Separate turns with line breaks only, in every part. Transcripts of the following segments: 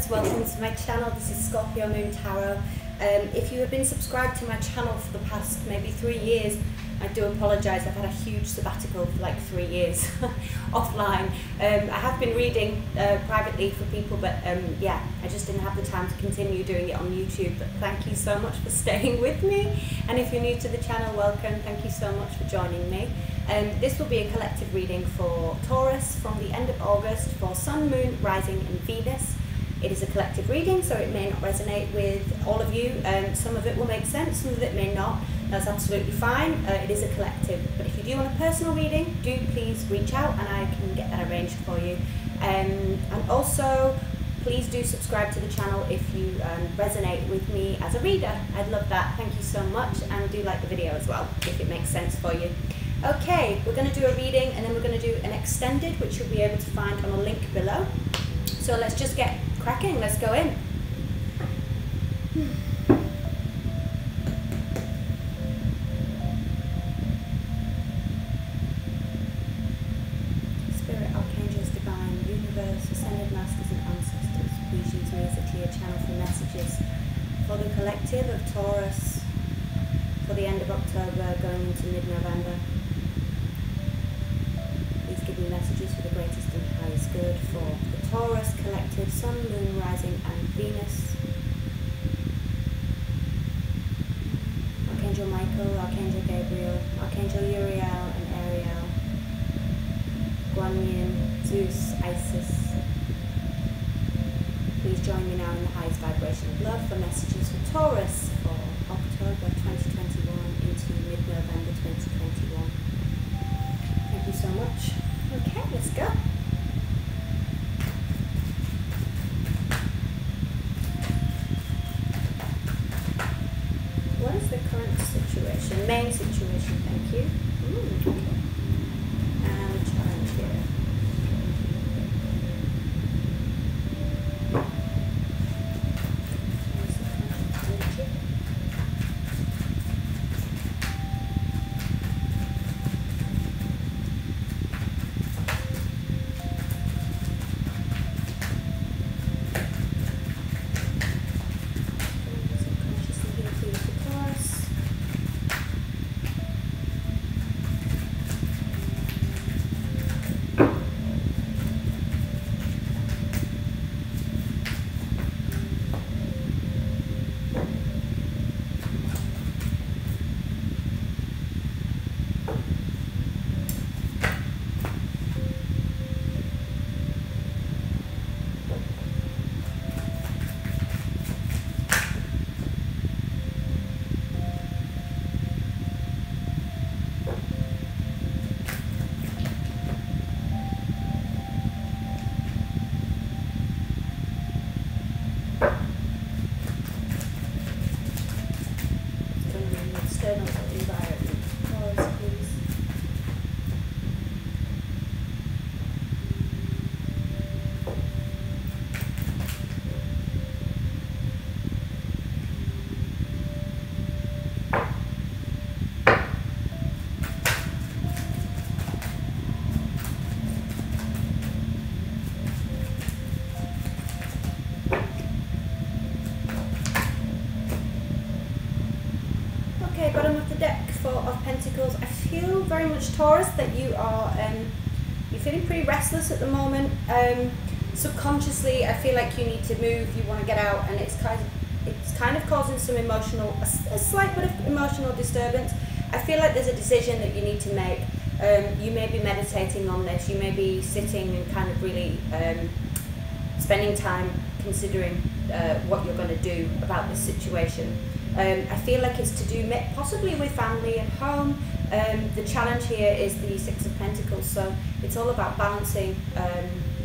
Taurus, welcome to my channel. This is Scorpio Moon Tarot. If you have been subscribed to my channel for the past maybe 3 years, I do apologise. I've had a huge sabbatical for like 3 years offline. I have been reading privately for people, but yeah, I just didn't have the time to continue doing it on YouTube. But thank you so much for staying with me. And if you're new to the channel, welcome. Thank you so much for joining me. This will be a collective reading for Taurus from the end of August for Sun, Moon, Rising and Venus. It is a collective reading, so it may not resonate with all of you. Some of it will make sense, some of it may not. That's absolutely fine. It is a collective. But if you do want a personal reading, do please reach out and I can get that arranged for you. And also, please do subscribe to the channel if you resonate with me as a reader. I'd love that. Thank you so much, and do like the video as well if it makes sense for you. Okay, we're going to do a reading and then we're going to do an extended, which you'll be able to find on a link below. So let's just get cracking. Let's go in. Spirit, Archangels, Divine, Universe, Ascended Masters and Ancestors, please use me as a clear channel for messages for the collective of Taurus for the end of October going into mid-November. Please give me messages for the greatest and highest good for the Taurus collective, Sun, Moon, Rising and Venus. Archangel Michael, Archangel Gabriel, Archangel Uriel and Ariel, Guan Yin, Zeus, Isis. Please join me now in the highest vibration of love for messages for Taurus for October 2021 into mid-November 2021. Thank you so much. Okay, let's go. What is the current situation? Main situation, thank you. Okay. And a challenge here. Bottom of the deck, Four of Pentacles. I feel very much, Taurus, that you are you're feeling pretty restless at the moment. Subconsciously, I feel like you need to move. You want to get out, and it's kind of causing some emotional, a slight bit of emotional disturbance. I feel like there's a decision that you need to make. You may be meditating on this. You may be sitting and kind of really spending time considering what you're going to do about this situation. I feel like it's to do possibly with family at home. The challenge here is the Six of Pentacles, so it's all about balancing.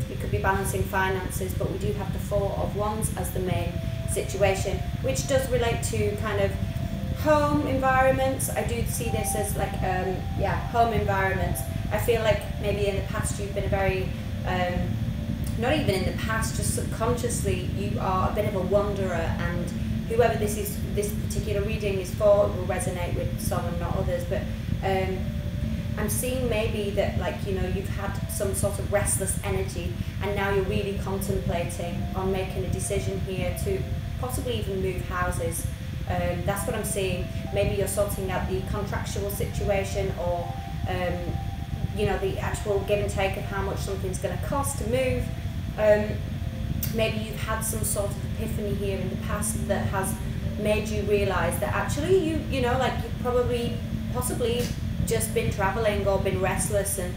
You could be balancing finances, but we do have the Four of Wands as the main situation, which does relate to kind of home environments. I do see this as like, yeah, home environments. I feel like maybe in the past you've been a very, not even in the past, just subconsciously, you are a bit of a wanderer, and whoever this particular reading is for will resonate with some and not others. But I'm seeing maybe that, like, you know, you've had some sort of restless energy, and now you're really contemplating on making a decision here to possibly even move houses. That's what I'm seeing. Maybe you're sorting out the contractual situation, or you know, the actual give and take of how much something's going to cost to move. Maybe you've had some sort of epiphany here in the past that has made you realize that actually you know, like, you've possibly just been traveling or been restless, and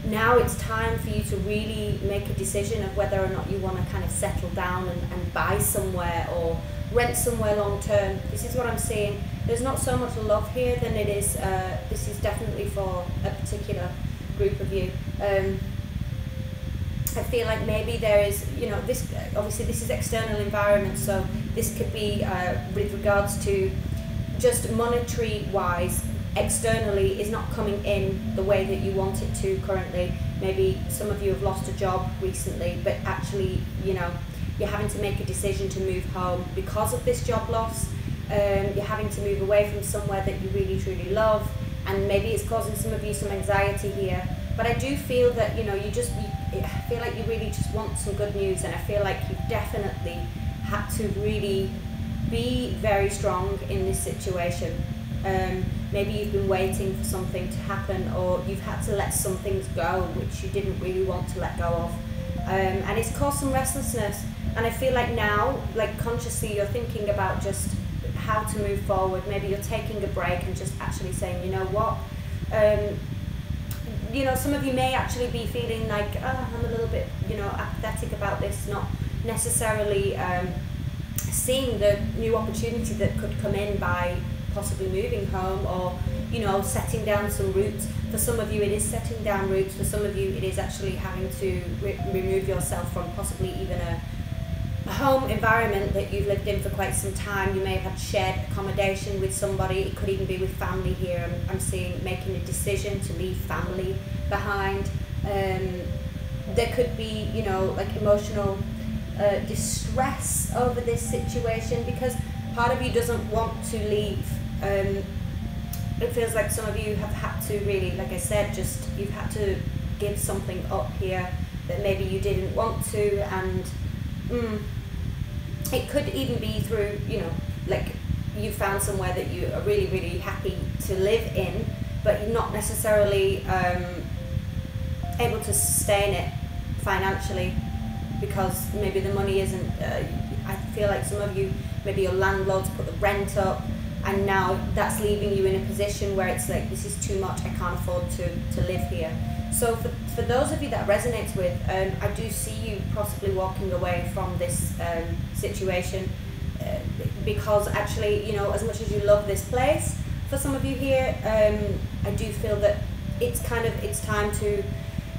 now it's time for you to really make a decision of whether or not you want to kind of settle down and buy somewhere or rent somewhere long term. This is what I'm seeing. There's not so much love here than it is, this is definitely for a particular group of you. I feel like maybe there is, you know, this, obviously this is external environment, so this could be with regards to just monetary wise, externally is not coming in the way that you want it to currently. Maybe some of you have lost a job recently, but actually, you know, you're having to make a decision to move home because of this job loss. You're having to move away from somewhere that you really truly love, and maybe it's causing some of you some anxiety here. But I do feel that, you know, I feel like you really just want some good news, and I feel like you've definitely had to really be very strong in this situation. Maybe you've been waiting for something to happen, or you've had to let some things go which you didn't really want to let go of, and it's caused some restlessness. And I feel like now, like, consciously you're thinking about just how to move forward. Maybe you're taking a break and just actually saying, you know what, you know, some of you may actually be feeling like, oh, I'm a little bit, you know, apathetic about this, not necessarily seeing the new opportunity that could come in by possibly moving home, or, you know, setting down some roots. For some of you it is setting down roots, for some of you it is actually having to remove yourself from possibly even a home environment that you've lived in for quite some time. You may have had shared accommodation with somebody, it could even be with family here. I'm seeing making a decision to leave family behind. There could be, you know, like emotional distress over this situation, because part of you doesn't want to leave. It feels like some of you have had to really, like I said, just you've had to give something up here that maybe you didn't want to, and it could even be through, you know, like you found somewhere that you are really, really happy to live in, but you're not necessarily able to sustain it financially because maybe the money isn't, I feel like some of you, maybe your landlord's put the rent up, and now that's leaving you in a position where it's like, this is too much, I can't afford to live here. So for those of you that resonates with, I do see you possibly walking away from this situation because actually, you know, as much as you love this place, for some of you here, I do feel that it's time to,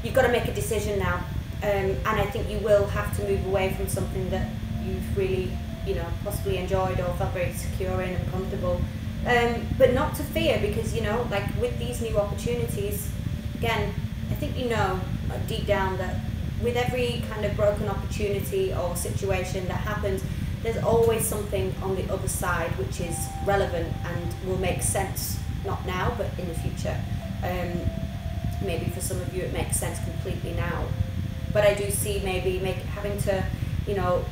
you've got to make a decision now. And I think you will have to move away from something that you've really, you know, possibly enjoyed or felt very secure in and comfortable. But not to fear, because, you know, like with these new opportunities, again, I think you know deep down that with every kind of broken opportunity or situation that happens, there's always something on the other side which is relevant and will make sense, not now, but in the future. Maybe for some of you it makes sense completely now. But I do see maybe having to, you know,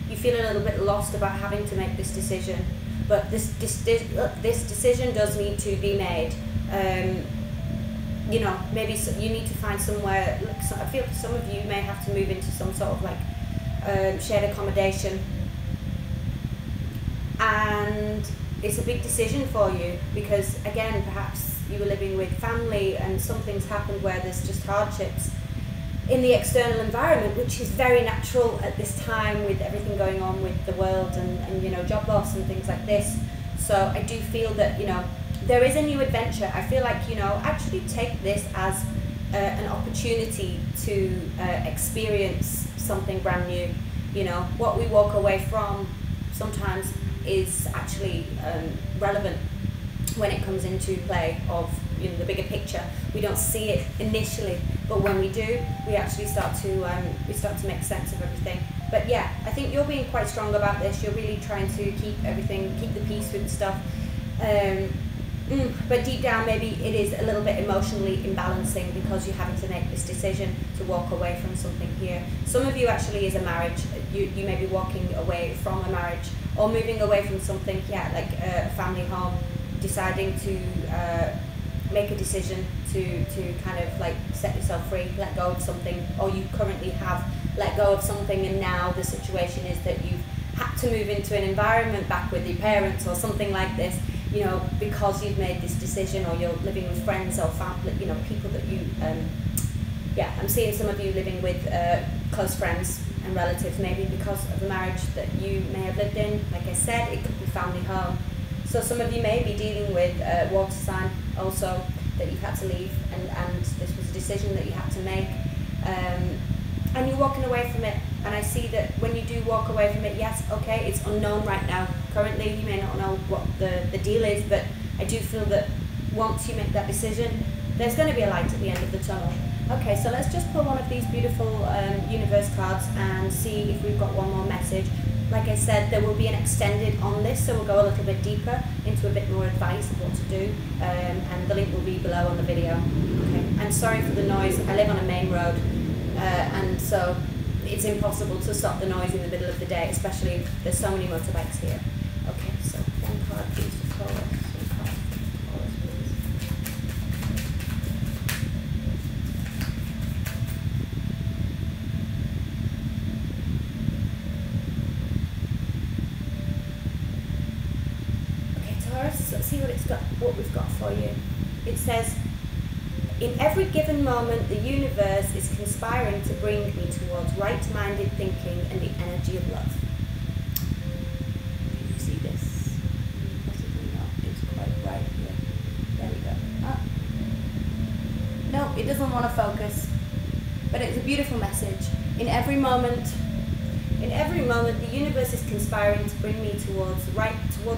you feel a little bit lost about having to make this decision. But this decision does need to be made. You know, maybe you need to find somewhere, like, I feel for some of you may have to move into some sort of like shared accommodation. And it's a big decision for you because, again, perhaps you were living with family and something's happened where there's just hardships in the external environment, which is very natural at this time with everything going on with the world and you know, job loss and things like this. So I do feel that, you know, there is a new adventure. I feel like, you know, actually take this as an opportunity to experience something brand new. You know, what we walk away from sometimes is actually relevant when it comes into play of, you know, the bigger picture. We don't see it initially, but when we do, we actually start to make sense of everything. But yeah, I think you're being quite strong about this. You're really trying to keep the peace with stuff. But deep down, maybe it is a little bit emotionally imbalancing because you're having to make this decision to walk away from something here. Some of you actually is a marriage. You may be walking away from a marriage or moving away from something, like a family home, deciding to make a decision to kind of like set yourself free, let go of something, or you currently have let go of something, and now the situation is that you've had to move into an environment back with your parents or something like this, you know, because you've made this decision, or you're living with friends or family, you know, people that you, I'm seeing some of you living with close friends and relatives, maybe because of the marriage that you may have lived in. Like I said, it could be family home. So some of you may be dealing with water sign also, that you've had to leave, and this was a decision that you had to make. And you're walking away from it, and I see that when you do walk away from it, yes, okay, it's unknown right now. Currently, you may not know what the deal is, but I do feel that once you make that decision, there's going to be a light at the end of the tunnel. Okay, so let's just pull one of these beautiful universe cards and see if we've got one more message. Like I said, there will be an extended on this, so we'll go a little bit deeper into a bit more advice of what to do, and the link will be below on the video. Okay, I'm sorry for the noise. I live on a main road, and so it's impossible to stop the noise in the middle of the day, especially if there's so many motorbikes here. Okay, so one card please for Taurus. Let's see what we've got for you. It says, in every given moment, the universe is conspiring to bring me towards right-minded thinking and the energy of love. Can you see this? Possibly not. It's quite right here. There we go. Ah. No, it doesn't want to focus. But it's a beautiful message. In every moment, the universe is conspiring to bring me towards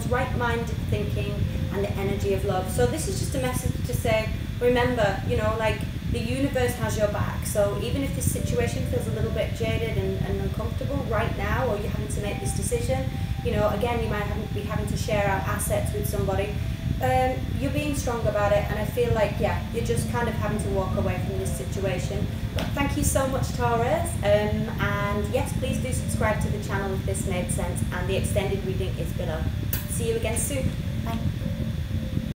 right-minded thinking and the energy of love. So this is just a message to say, remember, you know, like, the universe has your back. So even if this situation feels a little bit jaded and uncomfortable right now, or you're having to make this decision, you know, again, you might be having to share out assets with somebody, you're being strong about it, and I feel like, you're just kind of having to walk away from this situation. But thank you so much, Taurus, and yes, please do subscribe to the channel if this made sense, and the extended reading is below. See you again soon. Bye.